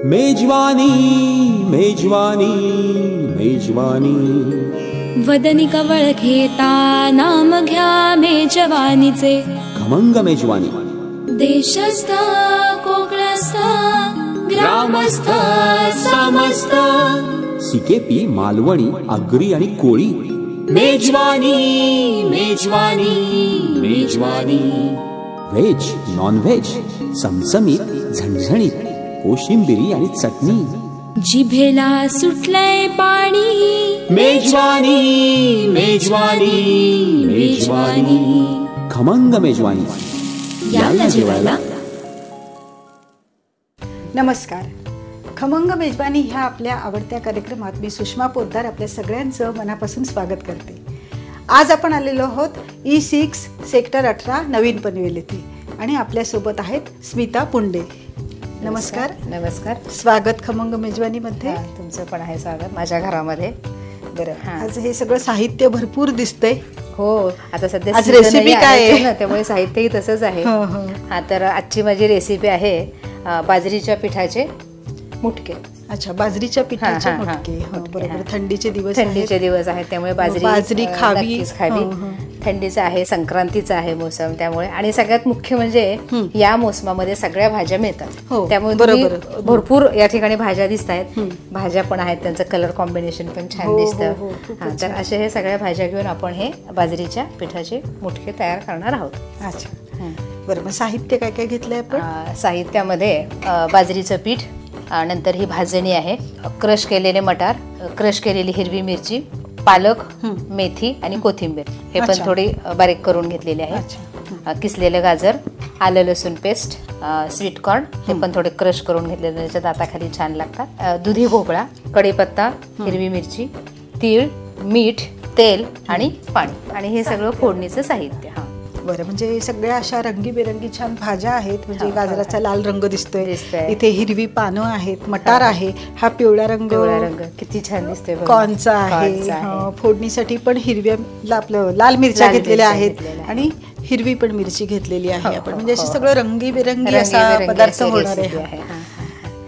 मेजवानी मेजवानी मेजवानी वदनी कवळ घेता नाम घ्या मेजवानीचे खमंग मेजवानी देशस्थ कोकणस्थ ग्रामस्थ समस्त सिकेपी मालवणी आगरी आणि कोळी मेजवानी मेजवानी मेजवानी व्हेज नॉन व्हेज चमचमीत झणझणीत कोशिंबिरी आणि चटणी जिभेला सुटलंय पाणी मेजवानी मेजवानी मेजवानी खमंग मेजवानी याला जेवायला. नमस्कार. खमंग मेजवानी ह्या आपल्या आवडत्या कार्यक्रमात मी सुषमा पोद्दार आपल्या सगळ्यांचं मनापासून स्वागत करते. आज आपण आलेलो आहोत E6 सेक्टर 18 नवीन पनवेल येथे आणि आपल्यासोबत आहेत स्मिता पुंडे. नमस्कार. नमस्कार. स्वागत खमंग मेजवानीमध्ये. तुमचं पण आहे स्वागत माझ्या घरामध्ये. बरं, आज हे सगळं साहित्य भरपूर दिसतंय. हो, आता सध्या आज रेसिपी काय आहे ना, त्यामुळे साहित्यही तसंच आहे. हा, तर आजची माझी रेसिपी आहे बाजरीच्या पिठाचे मुटके. अच्छा, बाजरीच्या पिठाचे मुटके. बरोबर, थंडीचे दिवस आहेत त्यामुळे बाजरी खावी. थंडीचा आहे, संक्रांतीचा आहे मोसम, त्यामुळे आणि सगळ्यात मुख्य म्हणजे या मोसमामध्ये सगळ्या भाज्या मिळतात. त्यामुळे भरपूर या ठिकाणी भाज्या दिसत आहेत. भाज्या पण आहेत, त्यांचं कलर कॉम्बिनेशन पण छान दिसतं. तर असे हे सगळ्या भाज्या घेऊन आपण हे बाजरीच्या पिठाचे मुटके तयार करणार आहोत. अच्छा, बरं. मग साहित्य काय काय घेतलंय आपण? साहित्यामध्ये बाजरीचं पीठ, नंतर ही भाजणी आहे, क्रश केलेले मटार, क्रश केलेली हिरवी मिरची, पालक, मेथी आणि कोथिंबीर हे पण थोडी बारीक करून घेतलेली आहे, किसलेलं गाजर, आलं लसूण पेस्ट, स्वीट कॉर्न हे पण थोडे क्रश करून घेतलेले, त्याच्या दाताखाली छान लागतात, दुधी भोपळा, कढीपत्ता, हिरवी मिरची, तीळ, मीठ, तेल आणि पाणी आणि हे सगळं फोडणीचं साहित्य. बरं, म्हणजे सगळ्या अशा रंगीबेरंगी छान भाज्या आहेत. म्हणजे गाजराचा लाल रंग दिसतोय, इथे हिरवी पानं आहेत, मटार आहे, हा पिवळा रंग किती छान दिसतोय, कॉर्नचा आहे. फोडणीसाठी पण हिरव्या आपलं लाल मिरच्या घेतलेल्या आहेत आणि हिरवी पण मिरची घेतलेली आहे आपण. म्हणजे असं सगळं रंगीबेरंगी असा पदार्थ होणार आहे.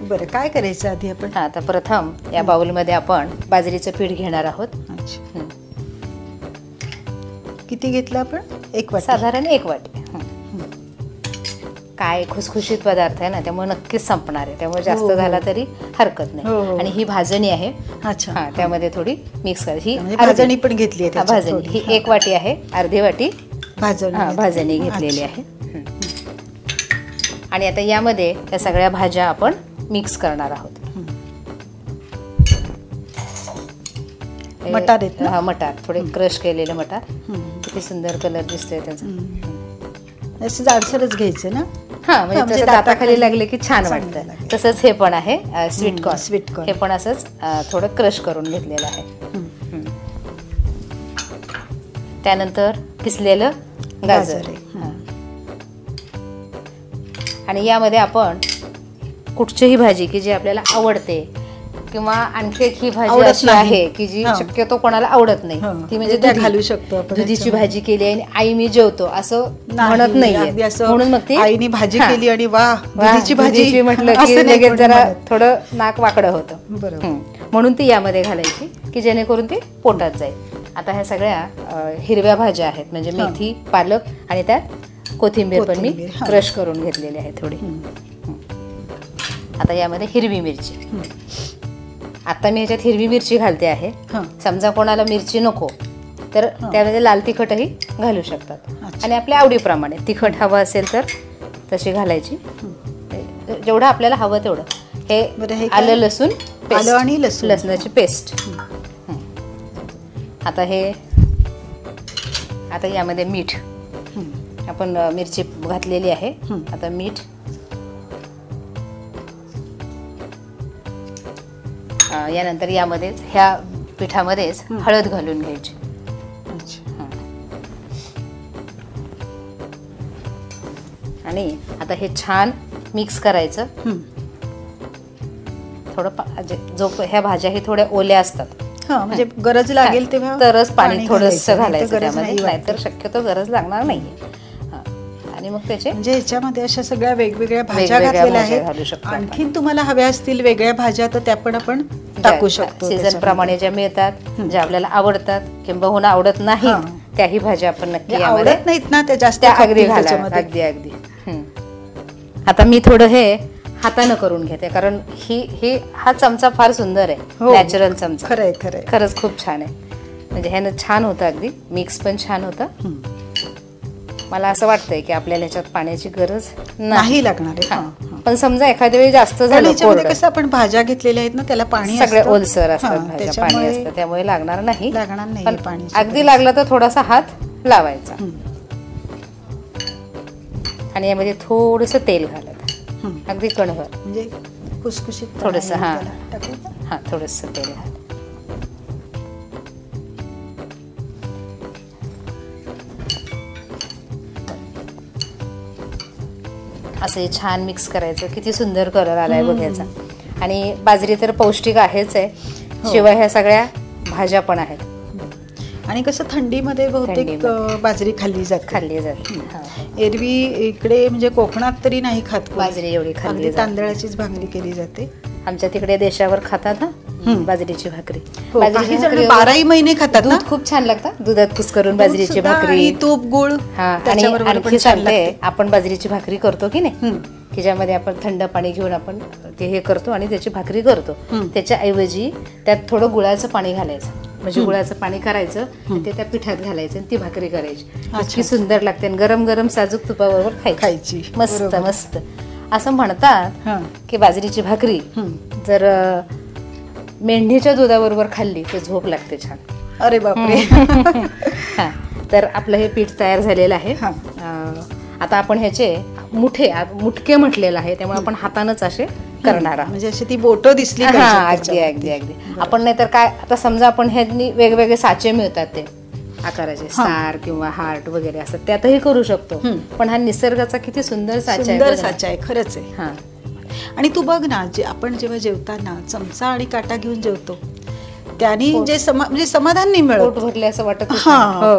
बरं, काय करायचं आधी आपण? आता प्रथम या बाउलमध्ये आपण बाजरीचं पीठ घेणार आहोत. किती घेतलं आपण? एक वाटी. साधारण एक वाटी. काय खुसखुशीत पदार्थ आहे ना, त्यामुळे नक्कीच संपणार आहे, त्यामुळे जास्त झाला तरी हरकत नाही. आणि ही भाजणी आहे. अच्छा, त्यामध्ये थोडी मिक्स करायची. ही भाजणी पण घेतली आहे. भाजणी ही एक वाटी आहे, अर्धी वाटी भाजणी घेतलेली आहे. आणि आता यामध्ये या सगळ्या भाज्या आपण मिक्स करणार आहोत. मटार आहेत ना? मटार थोडे क्रश केलेले मटार. किती सुंदर कलर दिसतोय त्याचा. असं जाडसरच घ्यायचं ना? म्हणजे तसं दाताखाली लागले की छान वाटतं. तसंच हे पण आहे स्वीट कॉर्न. हे पण असंच थोडं क्रश करून घेतलेलं आहे. त्यानंतर किसलेलं गाजर. आणि यामध्ये आपण कुठचीही भाजी की जी आपल्याला आवडते किंवा आणखी एक ही भाजी अशी आहे की जी शक्यतो कोणाला आवडत नाही, ती म्हणजे घालू शकतो. दुधीची भाजी केली आणि आई मी जेवतो असं म्हणत नाहीये, म्हणून मग ती आईने भाजी केली आणि वा दुधीची भाजी म्हटलं की लगेच जरा थोडं नाक वाकडं होतं. म्हणून ती यामध्ये घालायची की जेणेकरून ती पोटात जाईल. आता ह्या सगळ्या हिरव्या भाज्या आहेत, म्हणजे मेथी, पालक आणि त्यात कोथिंबीर पण मी क्रश करून घेतलेली आहे थोडी. आता यामध्ये हिरवी मिरची. आता मी ह्याच्यात हिरवी मिरची घालते आहे. समजा कोणाला मिरची नको तर त्यामध्ये लाल तिखटही घालू शकतात आणि आपल्या आवडीप्रमाणे तिखट हवं असेल तर तशी घालायची, जेवढं आपल्याला हवं तेवढं. हे आलं लसूण आणि लसणाची पेस्ट. आता यामध्ये मीठ, आपण मिरची घातलेली आहे. आता मीठ, यानंतर यामध्येच ह्या पिठामध्येच हळद घालून घ्यायची. आणि आता हे छान मिक्स करायचं. थोडं जो ह्या भाज्या ही थोड्या ओल्या असतात, म्हणजे गरज लागेल तेव्हा तरच पाणी थोडंसं घालायचं त्यामध्ये, नाहीतर शक्यतो गरज लागणार नाहीये. आणि आणि मग त्याचे म्हणजे ह्याच्यामध्ये अशा सगळ्या वेगवेगळ्या भाज्या वेगवेगळ्या घातलेल्या भाज्या घालू आहेत. शकतो आपण. आणखीन तुम्हाला हव्या असतील वेगळ्या भाज्या तर त्या पण आपण टाकू शकतो. सीझन प्रमाणे ज्या मिळतात, ज्या आपल्याला आवडतात किंबहुना आवडत नाही त्याही भाज्या आपण नक्की म्हणजे यामध्ये आवडत नाहीत ना त्या जास्त त्या अगदी खातील घाला. त्याच्यामध्ये. अगदी अगदी आता मी थोडं हे हातानं करून घेते, कारण हा चमचा फार सुंदर आहे, हो. नॅचरल चमचा. खरंय खरंय. खरंच खूप छान आहे. म्हणजे ह्यानं छान होतं, अगदी मिक्स पण छान होतं. मला असं वाटतंय की आपल्याला ह्याच्यात पाण्याची गरज नाही लागणार आहे. हा. पण समजा एखाद्या वेळी जास्त कारण झालं ह्याच्यामध्ये कोरडं, कसं आपण भाज्या घेतलेल्या आहेत ना त्याला पाणी सगळे असतं. ओलसर असतात हा, भाज्या, पाणी त्याच्यामुळे असतं, त्यामुळे लागणार नाही. लागणार नाही पण पाणी. अगदी लागलं तर थोडासा हात लावायचा आणि यामध्ये थोडंसं तेल घालायचं, अगदी कणभर, म्हणजे खुसखुशीत थोडंसं. हा टाकू का? हा, थोडंसं तेल घाल. असं छान मिक्स करायचं. किती सुंदर कलर आलाय बघ याचा. आणि बाजरी तर पौष्टिक आहेच आहे, शिवाय ह्या सगळ्या भाज्या पण आहेत. आणि कसं थंडीमध्ये बहुतेक बाजरी खाल्ली खाल्ली जाते. एरवी इकडे म्हणजे कोकणात तरी नाही खात बाजरी एवढी खाल्ली अगदी जाते. तांदळाचीच भाकरी केली जाते. आमच्या तिकडे देशावर खातात ना बाजरीची भाकरी. हो, काही जण 12ही महिने खातात ना. दूध खूप छान लागतं, दुधात कुस्करून बाजरीची भाकरी, तूप गुळ. आणि आणखी सांगते, आपण बाजरीची भाकरी करतो की नाही, की ज्यामध्ये आपण थंड पाणी घेऊन आपण ते हे करतो आणि त्याची भाकरी करतो. त्याच्या ऐवजी त्यात थोडं गुळाचं पाणी घालायचं, म्हणजे गुळाचं पाणी करायचं, ते त्या पिठात घालायचं आणि ती भाकरी करायची. इतकी सुंदर लागते आणि गरम गरम साजूक तुपाबरोबर खायची. मस्त मस्त. असं म्हणतात की बाजरीची भाकरी जर मेंढीच्या दुधाबरोबर खाल्ली तर झोप लागते छान. अरे बापरे. तर आपलं हे पीठ तयार झालेलं आहे. आता आपण ह्याचे मुठके म्हटलेलं आहे, त्यामुळे आपण हातानच असे करणार आहोत. म्हणजे अशी ती बोटं दिसली. अगदी अगदी अगदी. आपण नाहीतर काय, आता समजा आपण ह्यांनी वेगवेगळे साचे मिळतात ते आकाराचे, स्टार किंवा हार्ट वगैरे असतात, त्यातही करू शकतो. पण हा निसर्गाचा किती सुंदर साचा आहे. खरंच आहे. आणि तू बघ ना, जे आपण जेव्हा जेवताना चमचा आणि काटा घेऊन जेवतो त्यानी जे म्हणजे समाधान नाही मिळत, पोट भरले असं वाटत.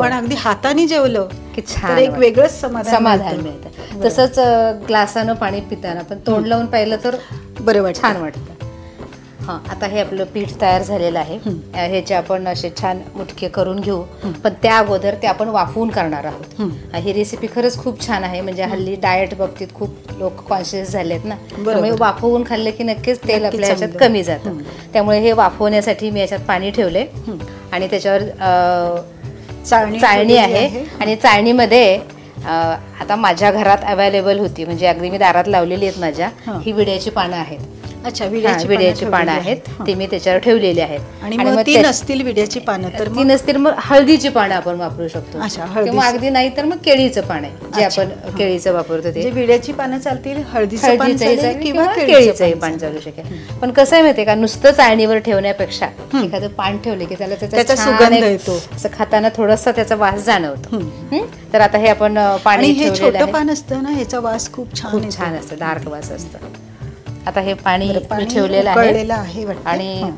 पण अगदी हाताने जेवलं की छान एक वेगळंच समाधान मिळतं. तसंच ग्लासानं पाणी पिताना पण तोंड लावून पाहिलं तर बरं वाटतं, छान वाटतं. हा, आता हे आपलं पीठ तयार झालेलं आहे. ह्याचे आपण असे छान मुटके करून घेऊ, पण त्या अगोदर ते आपण वाफवून करणार आहोत. ही रेसिपी खरंच खूप छान आहे. म्हणजे हल्ली डाएट बाबतीत खूप लोक कॉन्शियस झालेत ना, त्यामुळे वाफवून खाल्लं की नक्कीच तेल आपल्या ह्याच्यात कमी जातं. त्यामुळे हे वाफवण्यासाठी मी याच्यात पाणी ठेवले आणि त्याच्यावर चाळणी आहे. आणि चाळणीमध्ये आता माझ्या घरात अवेलेबल होती, म्हणजे अगदी मी दारात लावलेली आहेत माझ्या, ही विड्याची पानं आहेत. अच्छा, विड्याची पानं आहेत, ती मी त्याच्यावर ठेवलेली आहेत. आणि मग ती नसतील विड्याची पानं तर ती नसतील मग हळदीची पानं आपण वापरू शकतो, किंवा अगदी नाही तर मग केळीचं पान आहे, जे आपण केळीचं वापरतो ते. विड्याची पानं चालतील, हळदीचं किंवा केळीचंही पान चालू शकेल. पण कसं आहे माहितीये का, नुसतं चाळणीवर ठेवण्यापेक्षा एखादं पान ठेवले की त्याचा सुगंध येतो, असं खाताना थोडासा त्याचा वास जाणवतो. तर आता हे आपण पाणी, हे छोटं पान असतं ना, ह्याचा वास खूप छान असतं, डार्क वास असतं. आता हे पाणी ठेवलेलं आहे आणि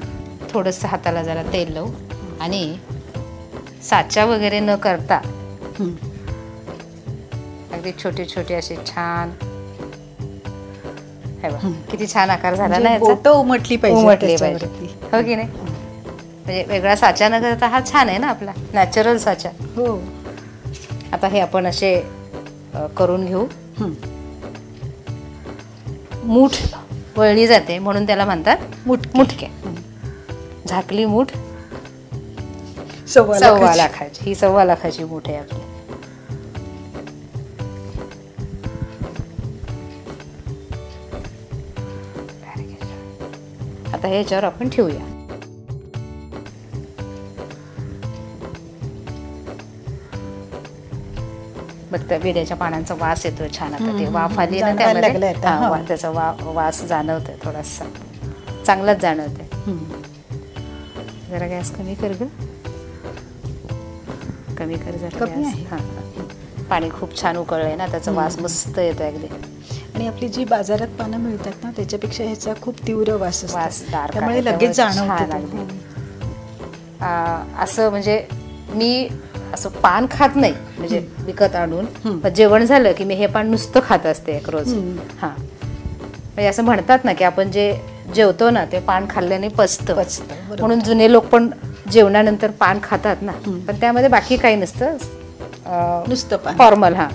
थोडंसं हाताला जरा तेल लावू आणि साचा वगैरे न करता अगदी छोटे छोटे असे छान, किती छान आकार झाला ना याचा. उमटली पाहिजे, हो की नाही. म्हणजे वेगळा साचा न करता हा छान आहे ना आपला नॅचरल साचा. हो. आता हे आपण असे करून घेऊ. मूठ वळली जाते म्हणून त्याला म्हणतात मुठके. झाकली मूठ 1.25 लाखाची. ही 1.25 लाखाची मूठ आहे आपली. आता ह्याच्यावर आपण ठेवूया. बघता विड्याच्या पानांचा वास येतोय छान. आता ते वाफ आली ना त्यामध्ये, त्याचा वास जाणवतोय, थोडासा चांगलाच जाणवतोय. जरा गॅस कमी कर ग, कमी कर जरा गॅस. पाणी खूप छान उकळलंय ना, त्याचा वास मस्त येतोय अगदी. आणि आपली जी बाजारात पानं मिळतात ना त्याच्यापेक्षा ह्याचा खूप तीव्र वास असतो, त्यामुळे लगेच जाणवतं. असं म्हणजे मी असं पान खात नाही, म्हणजे विकत आणून. पण जेवण झालं की मी हे पान नुसतं खात असते एक रोज. हा, म्हणजे असं म्हणतात ना की आपण जे जेवतो ना ते पान खाल्ल्याने पचतं, म्हणून जुने लोक पण जेवणानंतर पान खातात ना. पण त्यामध्ये बाकी काही नसतं, नुसतं फॉर्मल. हा,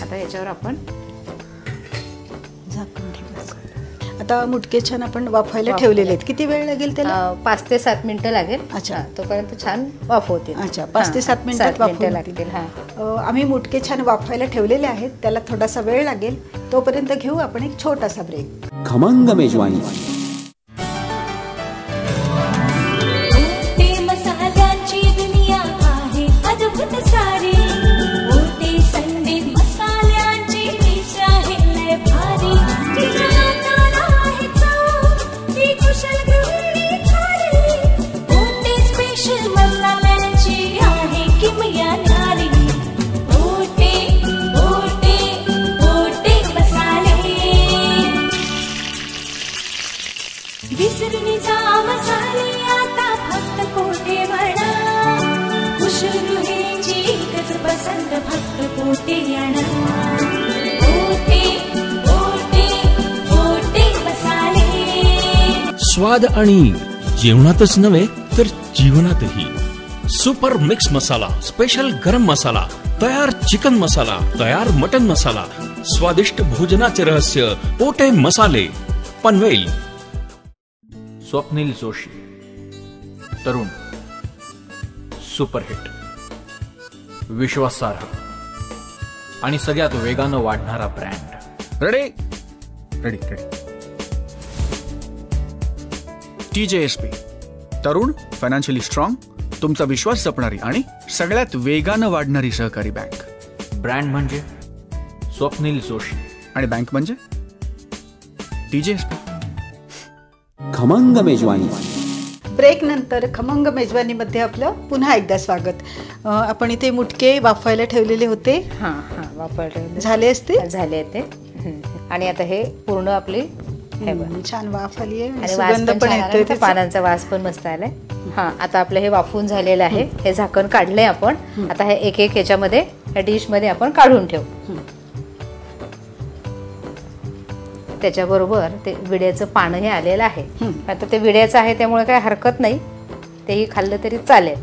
आता याच्यावर आपण झाकून ठेवायचं. आता मुटके छान आपण वाफायला ठेवलेले आहेत. किती वेळ लागेल त्याला? 5 ते 7 मिनिटं लागेल. अच्छा, तोपर्यंत छान वाफ होते. अच्छा, 5 ते 7 मिनिटात वाफवून लागतील. हा, आम्ही मुटके छान वाफायला ठेवलेले आहेत, त्याला थोडासा वेळ लागेल. तोपर्यंत घेऊ आपण एक छोटासा ब्रेक. खमंग मेजवानी. मसाल्यांची दुनिया आहे अद्भुत सारी. मोठे संडे मसाल्यांची डिश आहे लय भारी. तिच्या हाताला आहे चव, ती कुशल गृहिणी थारी. मोठे स्पेशल मसाल्यांची आहे किमया न्यारी. मोठे मोठे मोठे मसाले. विसरून जा मसाले आता फक्त कोठे म्हणा. कुशल गृहिणीची एकच पसंत फक्त कोठे आणा. कोठे कोठे कोठे मसाले. स्वाद आणि जेवणातच नव्हे तर जीवनातही. सुपर मिक्स मसाला, स्पेशल गरम मसाला, तयार चिकन मसाला, तयार मटन मसाला, स्वादिष्ट भोजनाचे रहस्य पोटे मसाले. पनवेल. स्वप्नील जोशी, तरुण, सुपरहिट, विश्वासार्ह आणि सगळ्यात वेगानं वाढणारा brand. Ready ready ready. TJSP, तरुण, फायनान्शियली स्ट्रॉंग, तुमचा विश्वास जपणारी आणि सगळ्यात वेगानं वाढणारी सहकारी बँक. ब्रँड म्हणजे स्वप्नील जोशी आणि बँक म्हणजे TJSP. खमंग मेजवानी. ब्रेक नंतर खमंग मेजवानीमध्ये आपलं पुन्हा एकदा स्वागत. आपण इथे मुटके वाफायला ठेवलेले होते. हा हा, वापरले झाले असते. झाले ते. आणि आता हे पूर्ण आपली छान वाफ आली आहे आणि वास पण येतोय, पानांचा वास पण मस्त आलाय. हा, आता आपलं हे वाफवून झालेलं आहे. हे झाकण काढलंय आपण. आता हे एक एक याच्यामध्ये या डिश मध्ये आपण काढून ठेवू. त्याच्याबरोबर ते विड्याचं पानं हे आलेलं आहे. आता ते विड्याचं आहे त्यामुळे काही हरकत नाही, तेही खाल्लं तरी चालेल.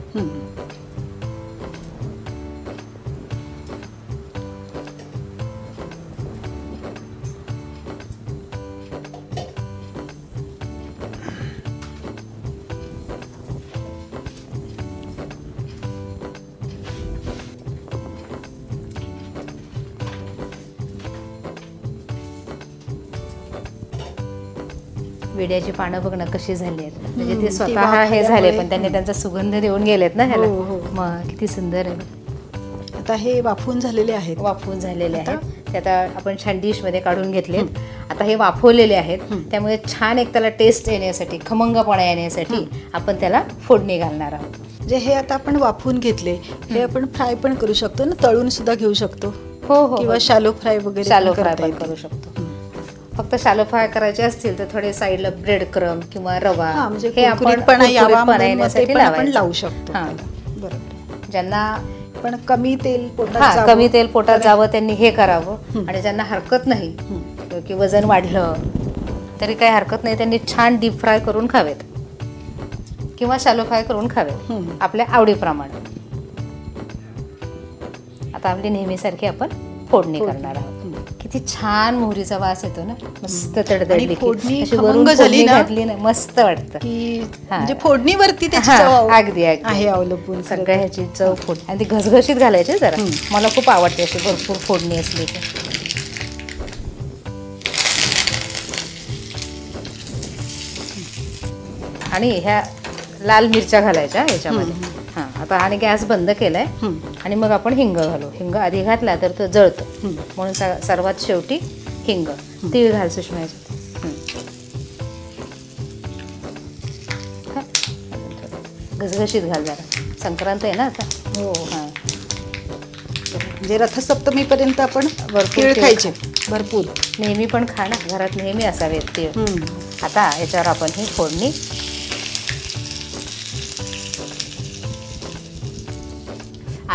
विड्याची पानं बघ ना कशी झाली आहेत, म्हणजे ते स्वतः हे झाले पण त्यांनी त्यांचा सुगंध देऊन गेलेत ना ह्याला. मग किती सुंदर आहे. आता हे वाफवून झालेले आहेत. वाफवून झालेले आहेत ते आता आपण छान डिश मध्ये काढून घेतलेत. आता हे वाफवलेले आहेत त्यामुळे छान एक त्याला टेस्ट येण्यासाठी, खमंगपणा येण्यासाठी आपण त्याला फोडणी घालणार आहोत. जे हे आता आपण वाफवून घेतले हे आपण फ्राय पण करू शकतो ना, तळून सुद्धा घेऊ शकतो. हो हो, किंवा शालो फ्राय वगैरे शालो फ्राय पण करू शकतो. फक्त शालो फ्राय करायचे असतील तर थोडे साईडला ब्रेड क्रम किंवा रवा हे आपण लावू शकतो. बरोबर. ज्यांना पण कमी तेल पोटात जावं त्यांनी हे करावं. आणि ज्यांना हरकत नाही की वजन वाढलं तरी काही हरकत नाही, त्यांनी छान डीप फ्राय करून खावेत किंवा शालो फ्राय करून खावेत आपल्या आवडीप्रमाणे. आता आपली नेहमीसारखी आपण फोडणी करणार आहोत. किती छान मोहरीचा वास येतो ना, मस्त तडतडली फोडणी घातली ना, मस्त वाटतं. म्हणजे फोडणीवरती अगदी आहे अवलंबून सगळ्या ह्याची चव. फोडणी आणि ती घसघशीत घालायची जरा, मला खूप आवडते अशी भरपूर फोडणी असली तर. आणि ह्या लाल मिरच्या घालायच्या ह्याच्यामध्ये. हा, आता आणि गॅस बंद केलाय आणि मग आपण हिंग घालू. हिंग आधी घातला तर तो जळतो, म्हणून सर्वात शेवटी हिंग. तीळ घाल सुषमा. घसघशीत घाल जरा, संक्रांत आहे ना आता. हो. हा, म्हणजे रथसप्तमीपर्यंत आपण तीळ खायचे भरपूर. नेहमी पण खा ना, घरात नेहमी असावेत तीळ. आता याच्यावर आपण ही फोडणी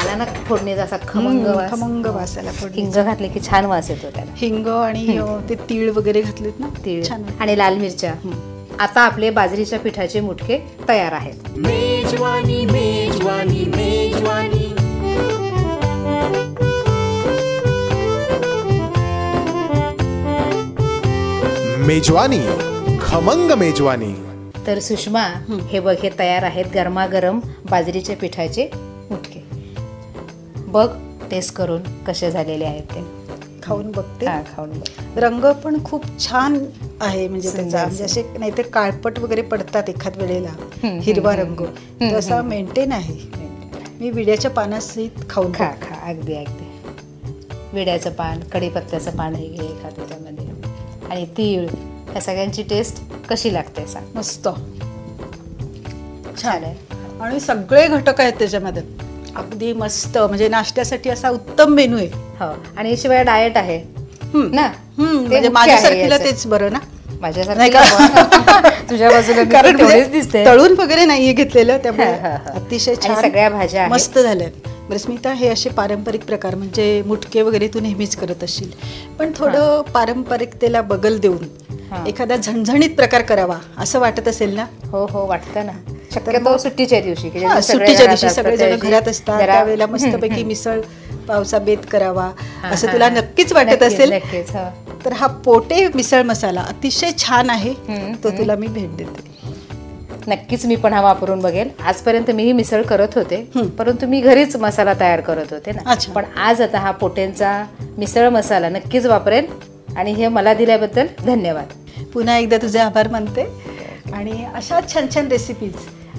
पानांना फोडणीचा असा खमंग वास. खमंग वासाला फोडणी. हिंग घातले की छान वास येतो त्याला. हिंग आणि ते तीळ वगैरे घातलेत ना, तीळ छान वाटतं. आणि लाल मिरच्या. आता आपले बाजरीच्या पिठाचे मुटके तयार आहेत. मेजवानी मेजवानी मेजवानी मेजवानी, खमंग मेजवानी. तर सुषमा, हे बघ, हे तयार आहेत गरमागरम बाजरीच्या पिठाचे मुटके. बघ टेस्ट करून कसे झालेले आहेत ते. खाऊन बघते. हा, खाऊन बघ. रंग पण खूप छान आहे, म्हणजे सुंदर, त्याचा म्हणजे असे नाहीतर काळपट वगैरे पडतात एखाद वेळेला हिरवा रंग, तसा मेंटेन आहे. मी विड्याच्या पानासहित खाऊन खा खा, अगदी अगदी. विड्याचं पान, कढीपत्त्याचं पानही घे खा त्याच्यामध्ये, आणि तीळ, ह्या सगळ्यांची टेस्ट कशी लागते सांग. मस्त छान आहे. आणि सगळे घटक आहेत त्याच्यामध्ये, अगदी मस्त, म्हणजे नाश्त्यासाठी असा उत्तम मेनू आहे. हो, आणि शिवाय डाएट आहे ना. ते म्हणजे मुख्य माझ्यासारखीला आहे याचं. तेच बरं ना. माझ्यासारखं तुझ्या बाजूला कारण तेवढेच म्हणजे दिसते. तळून वगैरे नाहीये घेतलेलं, त्यामुळे हा, हा, हा. अतिशय आणि छान सगळ्या भाज्या आहेत. मस्त झाल्या. बरं स्मिता, हे असे पारंपरिक प्रकार म्हणजे मुटके वगैरे तू नेहमीच करत असशील, पण थोडं पारंपरिकतेला बगल देऊन एखादा झणझणीत प्रकार करावा असं वाटत असेल ना? हो हो, वाटतं ना. शक्यतो सुट्टीच्या दिवशी, की जेव्हा सुट्टीच्या दिवशी सगळेजण त्यावेळी घरात असतात, जरा- त्यावेळेला मस्तपैकी मिसळ पावसा बेत करावा असं तुला नक्कीच वाटत असेल. नक्कीच. हो. तर हा पोटे मिसळ मसाला अतिशय छान आहे, तो तुला मी भेट देते. नक्कीच मी पण हा वापरून बघेल. आजपर्यंत मीही मिसळ करत होते, परंतु मी घरीच मसाला तयार करत होते ना. अच्छा. पण आज आता हा पोटेंचा मिसळ मसाला नक्कीच वापरेल, आणि हे मला दिल्याबद्दल धन्यवाद. पुन्हा एकदा तुझे आभार मानते. आणि अशा छान छान रेसिपीज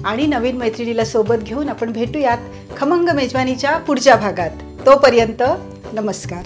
आणि नवीन मैत्रिणीला सोबत घेऊन आपण भेटूयात खमंग मेजवानीच्या पुढच्या भागात. तोपर्यंत नमस्कार.